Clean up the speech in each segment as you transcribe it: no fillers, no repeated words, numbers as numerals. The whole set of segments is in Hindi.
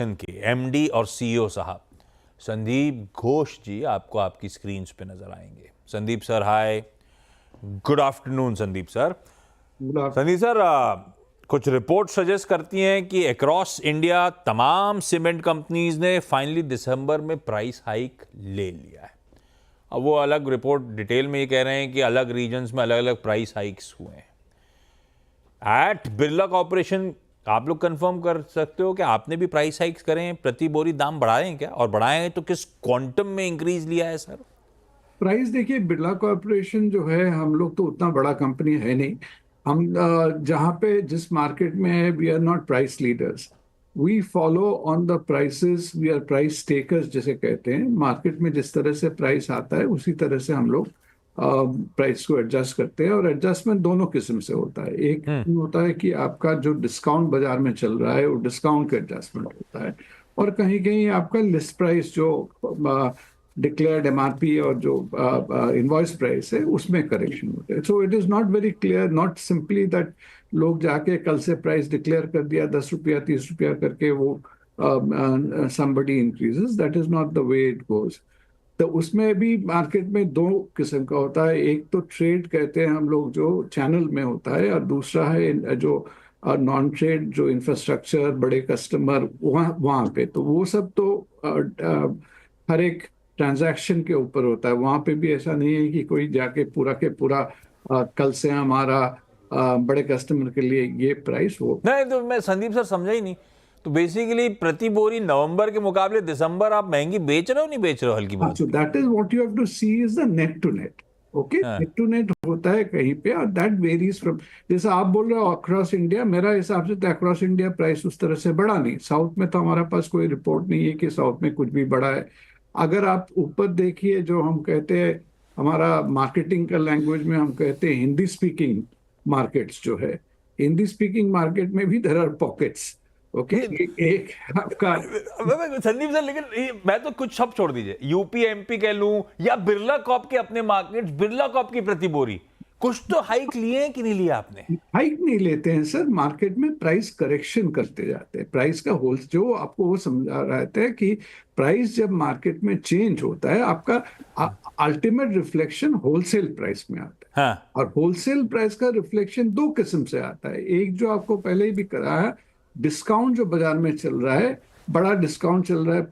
के एमडी और सीईओ साहब संदीप घोष जी आपको आपकी स्क्रीन पे नजर आएंगे। संदीप सर, हाय, गुड आफ्टरनून। संदीप सर, कुछ रिपोर्ट सजेस्ट करती हैं कि अक्रॉस इंडिया तमाम सीमेंट कंपनीज ने फाइनली दिसंबर में प्राइस हाइक ले लिया है। अब वो अलग रिपोर्ट डिटेल में ये कह रहे हैं कि अलग रीजन्स में अलग अलग प्राइस हाइक्स हुए हैं। एट बिरला कॉर्पोरेशन आप लोग कंफर्म कर सकते हो कि आपने भी प्राइस हाइक्स करे हैं, प्रति बोरी दाम बढ़ाए हैं क्या, और बढ़ाए हैं तो किस क्वांटम में इंक्रीज लिया है सर? प्राइस देखिए, बिरला कॉर्पोरेशन जो है, हम लोग तो उतना बड़ा कंपनी है नहीं। हम जहाँ पे जिस मार्केट में है, we are not price leaders. We follow on the prices, we are price takers जिसे कहते हैं। मार्केट में जिस तरह से प्राइस आता है उसी तरह से हम लोग प्राइस को एडजस्ट करते हैं। और एडजस्टमेंट दोनों किस्म से होता है। एक होता है कि आपका जो डिस्काउंट बाजार में चल रहा है वो डिस्काउंट का एडजस्टमेंट होता है, और कहीं कहीं आपका लिस्ट प्राइस जो डिक्लेयर्ड एमआरपी और जो इनवॉइस प्राइस है उसमें करेक्शन होते हैं। So it is not very clear, not simply that लोग जाके कल से प्राइस डिक्लेयर कर दिया 10 रुपया 30 रुपया करके वो somebody increases, that is not the way it goes। तो उसमें भी मार्केट में दो किस्म का होता है। एक तो ट्रेड कहते हैं हम लोग, जो चैनल में होता है, और दूसरा है जो नॉन ट्रेड, जो इंफ्रास्ट्रक्चर, बड़े कस्टमर वहाँ पे। तो वो सब तो हर एक ट्रांजैक्शन के ऊपर होता है। वहाँ पे भी ऐसा नहीं है कि कोई जाके पूरा के पूरा कल से हमारा बड़े कस्टमर के लिए ये प्राइस हो। नहीं, तो मैं संदीप सर समझा ही नहीं। तो बेसिकली प्रति बोरी नवंबर के मुकाबले दिसंबर आप महंगी बेच रहे हो, नहीं बेच रहे हो? हल्की बात। So that is what you have to see is the net to net. Okay, net to net होता है कहीं पे, और दैट वेरीज फ्रॉम, जैसा आप बोल रहे हो अक्रॉस इंडिया, मेरा हिसाब से तो अक्रॉस इंडिया प्राइस उस तरह से बढ़ा नहीं। साउथ में तो हमारे पास कोई रिपोर्ट नहीं है कि साउथ में कुछ भी बढ़ा है। अगर आप ऊपर देखिए, जो हम कहते हैं, हमारा मार्केटिंग का लैंग्वेज में हम कहते हैं हिंदी स्पीकिंग मार्केट्स जो है, हिंदी स्पीकिंग मार्केट में भी देयर आर पॉकेट्स। ओके, एक आपका संदीप सर, लेकिन मैं तो कुछ शब्द छोड़ दीजिए, यूपी एमपी कह लूं या बिरला कॉप के अपने मार्केट, बिरला कॉप की प्रति बोरी कुछ तो हाइक लिए हैं कि नहीं लिया आपने? हाइक नहीं लेते हैं सर, मार्केट में प्राइस करेक्शन करते जाते हैं। प्राइस का होल जो आपको वो समझा रहे थे कि प्राइस जब मार्केट में चेंज होता है, आपका अल्टीमेट रिफ्लेक्शन होलसेल प्राइस में आता है। हाँ। और होलसेल प्राइस का रिफ्लेक्शन दो किस्म से आता है। एक जो आपको पहले ही भी कराया, डिस्काउंट जो बाजार में चल रहा है, बड़ा डिस्काउंट चल रहा है,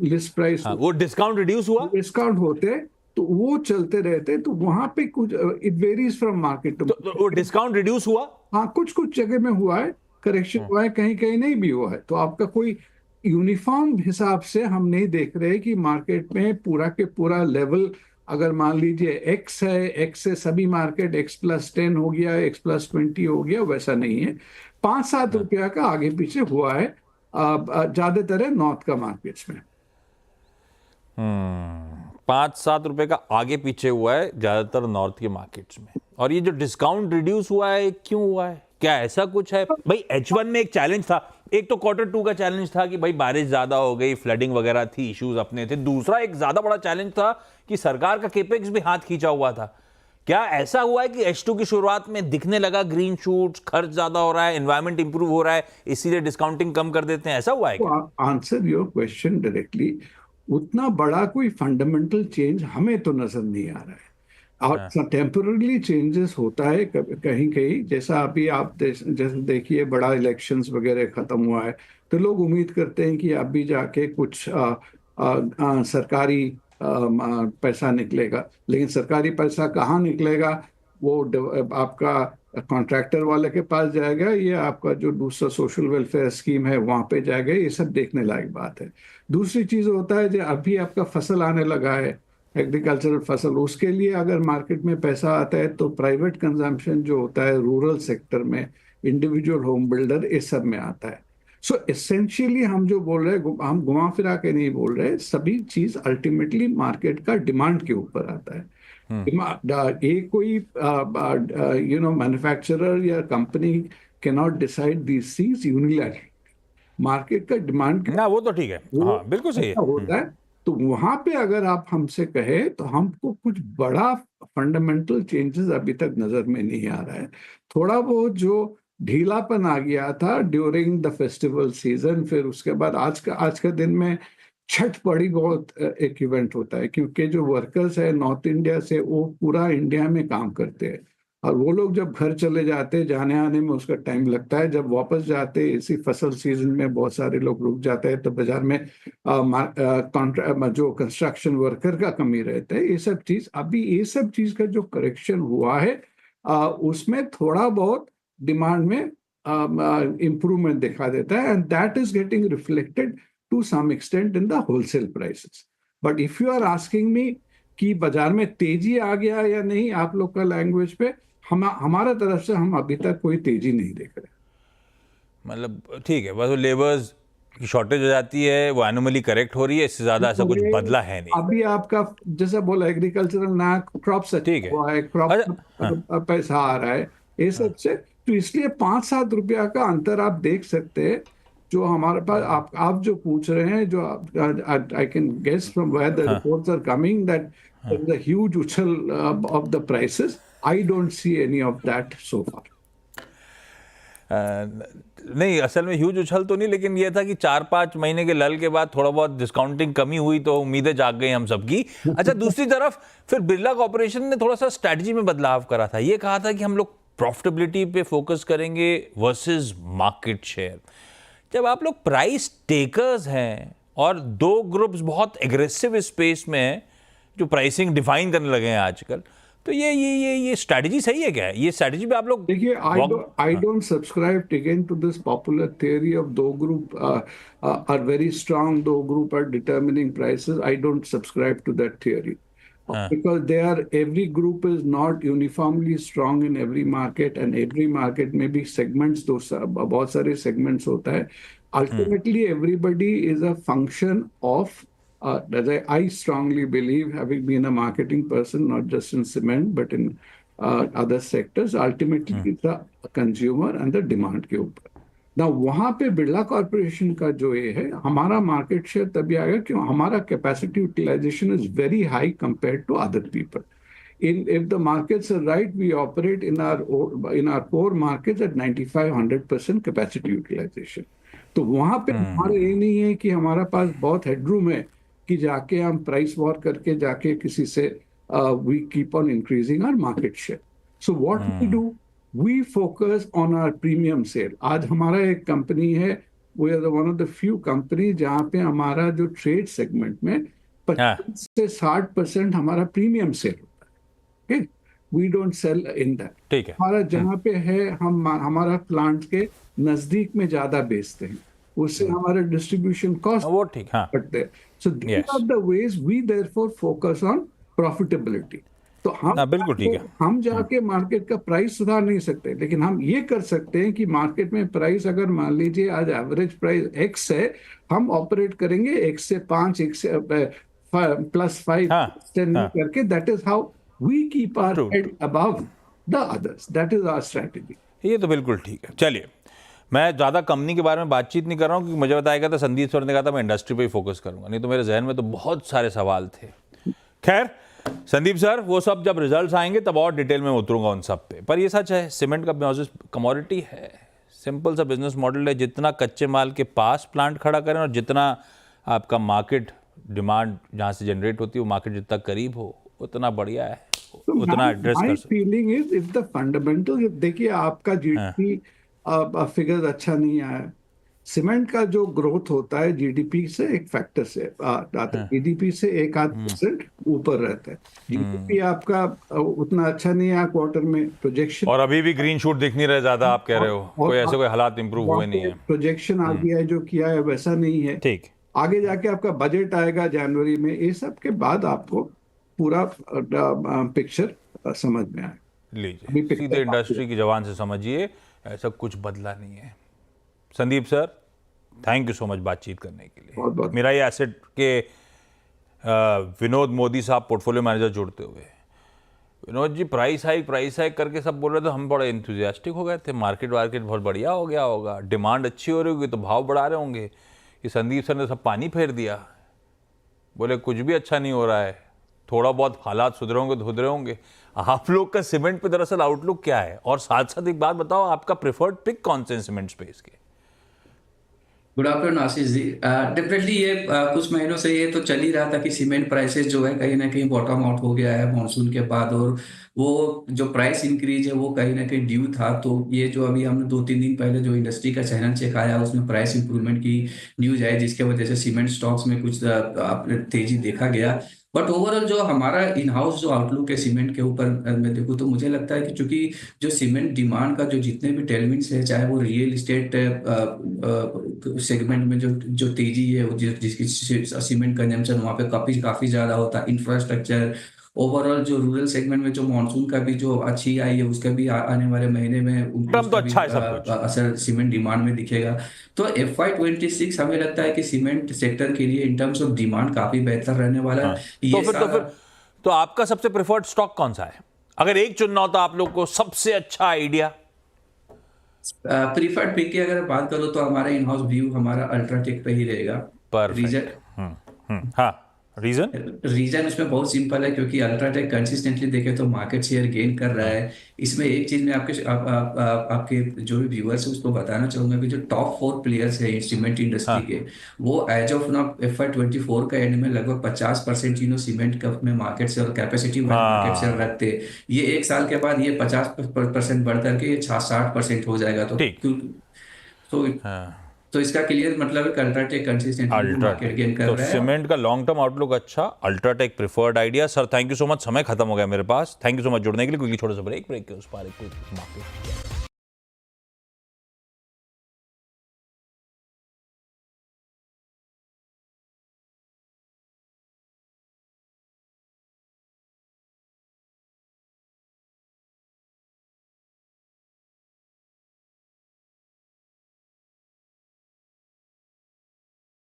लिस्ट प्राइस, हाँ, वो डिस्काउंट रिड्यूस हुआ, डिस्काउंट होते तो वो चलते रहते। तो वहां पे कुछ it varies from market to, तो वो डिस्काउंट रिड्यूस हुआ। हाँ, कुछ कुछ जगह में हुआ है, करेक्शन हुआ है, कहीं कहीं नहीं भी हुआ है। तो आपका कोई यूनिफॉर्म हिसाब से हम नहीं देख रहे कि मार्केट में पूरा के पूरा लेवल, अगर मान लीजिए एक्स है, एक्स से सभी मार्केट x+10 हो गया, x+20 हो गया, वैसा नहीं है। 5-7 रुपया का आगे पीछे हुआ है ज्यादातर है नॉर्थ का मार्केट्स में। 5-7 रुपए का आगे पीछे हुआ है ज्यादातर नॉर्थ के मार्केट्स में। और ये जो डिस्काउंट रिड्यूस हुआ है, क्यों हुआ है? क्या ऐसा कुछ है भाई? H1 में एक चैलेंज था, एक तो Q2 का चैलेंज था कि भाई बारिश ज्यादा हो गई, फ्लडिंग वगैरह थी, इश्यूज अपने थे। दूसरा एक ज्यादा बड़ा चैलेंज था कि सरकार का केपेक्स भी हाथ खींचा हुआ था। क्या ऐसा हुआ है कि H2 की शुरुआत में दिखने लगा ग्रीन शूट्स, खर्च ज्यादा हो रहा है, एनवायरमेंट इंप्रूव हो रहा है, इसीलिए डिस्काउंटिंग कम कर देते हैं, ऐसा हुआ है क्या? आंसर योर क्वेश्चन डायरेक्टली, उतना बड़ा कोई फंडामेंटल चेंज हमें तो नजर नहीं आ रहा है। और टेम्पररी चेंजेस होता है कहीं कहीं, जैसा अभी आप जैसे देखिए, बड़ा इलेक्शंस वगैरह खत्म हुआ है, तो लोग उम्मीद करते हैं कि अभी जाके कुछ सरकारी पैसा निकलेगा। लेकिन सरकारी पैसा कहाँ निकलेगा? वो आपका कॉन्ट्रैक्टर वाले के पास जाएगा, या आपका जो दूसरा सोशल वेलफेयर स्कीम है वहां पे जाएगा। ये सब देखने लायक बात है। दूसरी चीज होता है, जो अभी आपका फसल आने लगा है, एग्रीकल्चरल फसल, उसके लिए अगर मार्केट में पैसा आता है तो प्राइवेट कंजम्पशन जो होता है रूरल सेक्टर में, इंडिविजुअल होम बिल्डर, इस सब में आता है। सो एसेंशियली हम जो बोल रहे हैं, हम घुमा फिरा के नहीं बोल रहे, सभी चीज अल्टीमेटली मार्केट का डिमांड के ऊपर आता है। एक कोई मैन्युफैक्चरर या company can not decide these things unilaterally. Market का डिमांड ना, वो तो ठीक है, हाँ बिल्कुल सही है। होता है। तो वहां पे अगर आप हमसे कहे तो हमको कुछ बड़ा फंडामेंटल चेंजेस अभी तक नजर में नहीं आ रहा है। थोड़ा बहुत जो ढीलापन आ गया था ड्यूरिंग द फेस्टिवल सीजन। फिर उसके बाद आज का दिन में छठ बड़ी बहुत एक इवेंट होता है, क्योंकि जो वर्कर्स है नॉर्थ इंडिया से वो पूरा इंडिया में काम करते हैं, और वो लोग जब घर चले जाते हैं जाने आने में उसका टाइम लगता है, जब वापस जाते हैं इसी फसल सीजन में बहुत सारे लोग रुक जाते हैं, तो बाजार में जो कंस्ट्रक्शन वर्कर का कमी रहता है। ये सब चीज अभी ये सब चीज का जो करेक्शन हुआ है उसमें थोड़ा बहुत डिमांड में इम्प्रूवमेंट दिखा देता है, and that is getting reflected to some extent in the wholesale prices. But if you are asking me कि बाजार में तेजी आ गया या नहीं आप लोग का लैंग्वेज पे, हमारा तरफ से हम अभी तक कोई तेजी नहीं देख रहे। मतलब ठीक है, बस वो लेबर्स की शॉर्टेज हो जाती है, वो एनुअली करेक्ट हो रही है, इससे ज्यादा ऐसा कुछ बदला है नहीं। अभी आपका जैसा बोला एग्रीकल्चरल नया क्रॉप ठीक है। हुआ है, क्रॉप अच्छा, पैसा आ रहा है ये सब से, तो इसलिए 5-7 रुपया का अंतर आप देख सकते हैं। जो हमारे पास आप जो पूछ रहे हैं, जो I can guess from where the reports are coming that there is a huge उछल of the prices. I don't see any of that so far. नहीं, असल में ह्यूज उछल तो नहीं, लेकिन ये था कि 4-5 महीने के लल के बाद थोड़ा बहुत डिस्काउंटिंग कमी हुई तो उम्मीदें जाग गई हम सबकी। अच्छा, दूसरी तरफ फिर बिरला कॉर्पोरेशन ने थोड़ा सा स्ट्रैटेजी में बदलाव करा था, ये कहा था कि हम लोग प्रॉफिटेबिलिटी पे फोकस करेंगे वर्सेस मार्केट शेयर। जब आप लोग प्राइस टेकर्स हैं और दो ग्रुप्स बहुत एग्रेसिव स्पेस में हैं जो प्राइसिंग डिफाइन करने लगे हैं आजकल, तो ये स्ट्रैटेजी सही है क्या है? ये स्ट्रैटेजी पे आप लोग देखिए, I don't subscribe again to this popular theory of दो group are very strong, दो group are determining prices. I don't subscribe to that theory because every group is not uniformly strong in every market, and every market में भी segments बहुत सारे segments होता है. Ultimately, everybody is a function of as I strongly believe, having been a marketing person, not just in cement, but in other sectors, ultimately it's the consumer and the demand के ऊपर। Now वहाँ पे बिरला कॉर्पोरेशन का जो ये है, हमारा मार्केट शेयर तभी आएगा क्यों हमारा capacity utilization is very high compared to other people. If the markets are right, we operate in our core markets at 95-100% capacity utilization. तो वहाँ पे हमारा ये नहीं है कि हमारा पास बहुत हेडरूम है कि जाके हम प्राइस वॉर करके जाके किसी से we keep on increasing our market share. So what we do, we focus on our premium sale. आज हमारा एक कंपनी है, we are one of the few company जहाँ पे हमारा जो ट्रेड सेगमेंट में 25 से 60% हमारा प्रीमियम सेल होता है। We don't sell in that. ठीक है, हमारा जहाँ पे है हम हमारा प्लांट के नजदीक में ज्यादा बेचते हैं, उससे हमारा डिस्ट्रीब्यूशन कॉस्ट वो ठीक, हाँ, बढ़ते हैं। So these are the ways we therefore focus on profitability. तो बिल्कुल ठीक है। हम जाके मार्केट का प्राइस सुधार नहीं सकते, लेकिन हम ये कर सकते हैं कि मार्केट में प्राइस अगर मान लीजिए आज एवरेज प्राइस X है, हम ऑपरेट करेंगे X से 5, X से +5-10 करके। That is how we keep our head above the others. That is our strategy. ये तो बिल्कुल ठीक है। चलिए, मैं ज़्यादा कंपनी के बारे में बातचीत नहीं कर रहा हूँ क्योंकि मुझे बताया गया था, संदीप सर ने कहा था मैं इंडस्ट्री पे ही फोकस करूंगा, नहीं तो मेरे जहन में तो बहुत सारे सवाल थे। खैर संदीप सर, वो सब जब रिजल्ट्स आएंगे तब और डिटेल में उतरूंगा उन सब पे। पर ये सच है, सीमेंट का बिजनेस कमोडिटी है, सिंपल सा बिजनेस मॉडल है। जितना कच्चे माल के पास प्लांट खड़ा करें और जितना आपका मार्केट डिमांड जहाँ से जनरेट होती है वो मार्केट जितना करीब हो उतना बढ़िया है, उतना एड्रेस कर सकते। Feeling is if the fundamental, देखिए आपका जीडीपी फिगर अच्छा नहीं आया, सीमेंट का जो ग्रोथ होता है जीडीपी से एक फैक्टर से आता है, जीडीपी से 1-8% ऊपर रहता है। जीडीपी आपका उतना अच्छा नहीं आया क्वार्टर में, प्रोजेक्शन और अभी भी ग्रीन शूट दिख नहीं रहे ज्यादा, आप कह रहे हो कोई ऐसे कोई हालात इंप्रूव हुए नहीं है। प्रोजेक्शन आ गया है जो किया है वैसा नहीं है। ठीक, आगे जाके आपका बजट आएगा जनवरी में, ये सब के बाद आपको पूरा पिक्चर समझ में आए। लीजिए, सीधे इंडस्ट्री की जबान से समझिए, ऐसा कुछ बदला नहीं है। Sandeep sir, thank you so much बातचीत करने के लिए। बहुत बहुत मेरा ये एसेट के विनोद मोदी साहब पोर्टफोलियो मैनेजर जुड़ते हुए, विनोद जी प्राइस हाइक करके सब बोल रहे थे, हम बड़े इंथुजियास्टिक हो गए थे, मार्केट बहुत बढ़िया हो गया होगा, डिमांड अच्छी हो रही होगी तो भाव बढ़ा रहे होंगे। ये संदीप सर ने सब पानी फेर दिया, बोले कुछ भी अच्छा नहीं हो रहा है, थोड़ा बहुत हालात सुधरे होंगे। आप लोग का सीमेंट पे दरअसल आउटलुक क्या है? और साथ साथ एक बात बताओ, आपका प्रेफर्ड पिक कौन से सीमेंट स्पेस के? Good afternoon Ashish ji. Definitely ये कुछ महीनों से ये तो चल ही रहा था कि सीमेंट प्राइसेस जो है कहीं ना कहीं बॉटम आउट हो गया है मॉनसून के बाद, और वो जो प्राइस इंक्रीज है वो कहीं ना कहीं ड्यू था। तो ये जो अभी हमने 2-3 दिन पहले जो इंडस्ट्री का चैनल चेक आया उसमें प्राइस इंप्रूवमेंट की न्यूज आई, जिसके वजह से सीमेंट स्टॉक्स में कुछ तेजी देखा गया। बट ओवरऑल जो हमारा इन हाउस जो आउटलुक है सीमेंट के ऊपर मैं देखूँ तो मुझे लगता है कि चूंकि जो सीमेंट डिमांड का जो जितने भी टेलमेंट्स है, चाहे वो रियल इस्टेट सेगमेंट में जो जो तेजी है जिसकी सीमेंट कंजम्पशन वहाँ पे काफी ज्यादा होता है, इंफ्रास्ट्रक्चर ओवरऑल जो रूरल सेगमेंट में जो मानसून का भी जो अच्छी आई है उसका भी आने वाले महीने में तो उसका भी अच्छा है सब कुछ। असर सीमेंट डिमांड में दिखेगा। तो FY26 हमें लगता है कि सीमेंट सेक्टर के लिए इन टर्म्स ऑफ डिमांड काफी बेहतर रहने वाला हाँ। है। ये तो आपका सबसे प्रेफर्ड स्टॉक कौन सा है? अगर एक चुनना हो तो आप लोग को सबसे अच्छा आइडिया। प्रीफर्ड पिक की अगर बात करो तो हमारा इन हाउस व्यू हमारा अल्ट्राटेक पे ही रहेगा। परफेक्ट। हाँ, रीजन? रीजन उसमें बहुत सिंपल है, क्योंकि अल्ट्राटेक कंसिस्टेंटली देखे तो मार्केट शेयर गेन कर रहा है। इसमें एक चीज मैं आपके जो भी व्यूअर्स है उसको बताना चाहूंगा कि जो टॉप 4 प्लेयर्स है सीमेंट इंडस्ट्री के, वो एज ऑफ नाउ FY24 का एंड में लगभग 50% सीमेंट का अपने market share capacity market share रखते हैं। ये एक साल के बाद ये 50% बढ़ करके ये 60% हो जाएगा। ठीक। तो तो इसका क्लियर मतलब है अल्ट्राटेक कंसिस्टेंटली मार्केट गेन कर तो रहा है। सीमेंट का लॉन्ग टर्म आउटलुक अच्छा, UltraTech preferred idea. Sir thank you so much, समय खत्म हो गया मेरे पास। थैंक यू सो मच जुड़ने के लिए। क्विकली छोटा सा ब्रेक के उस पार एक मार्केट